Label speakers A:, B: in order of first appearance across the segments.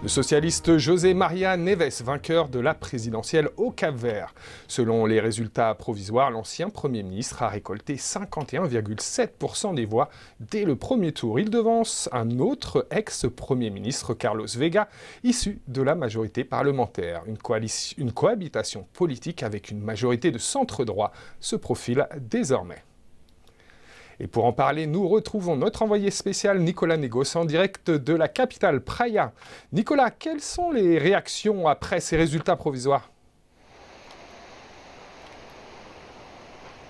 A: Le socialiste José Maria Neves, vainqueur de la présidentielle au Cap-Vert. Selon les résultats provisoires, l'ancien Premier ministre a récolté 51,7% des voix dès le premier tour. Il devance un autre ex-Premier ministre, Carlos Vega, issu de la majorité parlementaire. Une cohabitation politique avec une majorité de centre-droit se profile désormais. Et pour en parler, nous retrouvons notre envoyé spécial Nicolas Negos en direct de la capitale Praia. Nicolas, quelles sont les réactions après ces résultats provisoires ?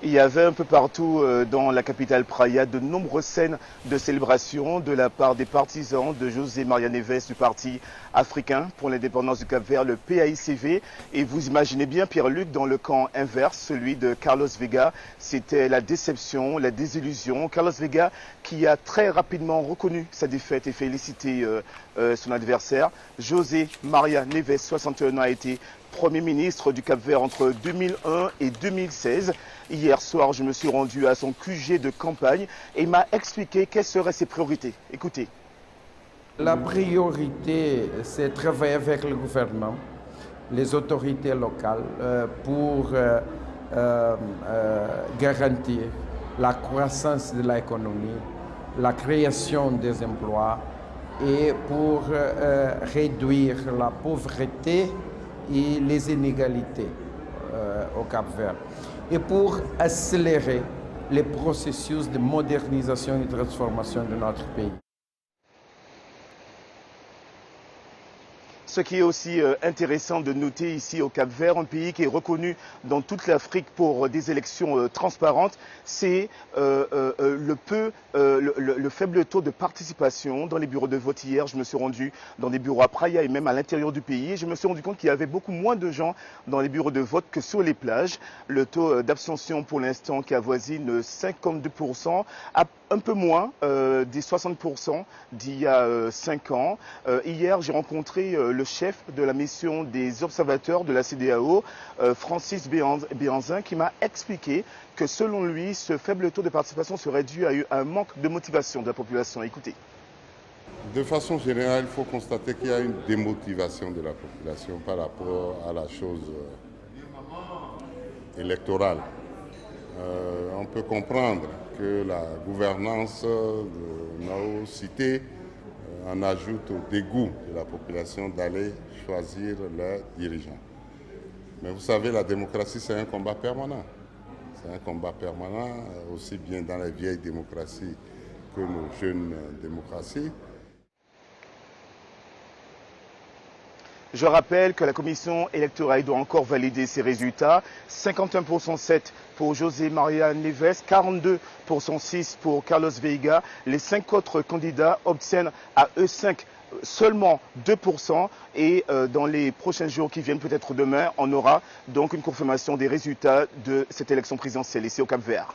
B: Il y avait un peu partout dans la capitale Praia de nombreuses scènes de célébration de la part des partisans de José Maria Neves du Parti africain pour l'indépendance du Cap-Vert, le PAICV. Et vous imaginez bien, Pierre-Luc, dans le camp inverse, celui de Carlos Vega, c'était la déception, la désillusion. Carlos Vega qui a très rapidement reconnu sa défaite et félicité son adversaire. José Maria Neves, 61 ans, a été Premier ministre du Cap-Vert entre 2001 et 2016. Hier soir, je me suis rendu à son QG de campagne et il m'a expliqué quelles seraient ses priorités. Écoutez.
C: La priorité, c'est travailler avec le gouvernement, les autorités locales pour garantir la croissance de l'économie, la création des emplois et pour réduire la pauvreté et les inégalités au Cap-Vert. Et pour accélérer les processus de modernisation et de transformation de notre pays.
B: Ce qui est aussi intéressant de noter ici au Cap-Vert, un pays qui est reconnu dans toute l'Afrique pour des élections transparentes, c'est le faible taux de participation dans les bureaux de vote. Hier, je me suis rendu dans des bureaux à Praia et même à l'intérieur du pays. Et je me suis rendu compte qu'il y avait beaucoup moins de gens dans les bureaux de vote que sur les plages. Le taux d'abstention pour l'instant qui avoisine 52%, un peu moins des 60% d'il y a 5 ans. Hier, j'ai rencontré le chef de la mission des observateurs de la CEDEAO, Francis Béanzin, qui m'a expliqué que selon lui, ce faible taux de participation serait dû à un manque de motivation de la population. Écoutez.
D: De façon générale, il faut constater qu'il y a une démotivation de la population par rapport à la chose électorale. On peut comprendre que la gouvernance de nos cités en ajoute au dégoût de la population d'aller choisir leurs dirigeants. Mais vous savez, la démocratie, c'est un combat permanent. C'est un combat permanent, aussi bien dans les vieilles démocraties que nos jeunes démocraties.
B: Je rappelle que la commission électorale doit encore valider ces résultats. 51% 7 pour José Maria Neves, 42% 6 pour Carlos Vega. Les 5 autres candidats obtiennent à eux 5 seulement 2% et dans les prochains jours qui viennent, peut-être demain, on aura donc une confirmation des résultats de cette élection présidentielle ici au Cap-Vert.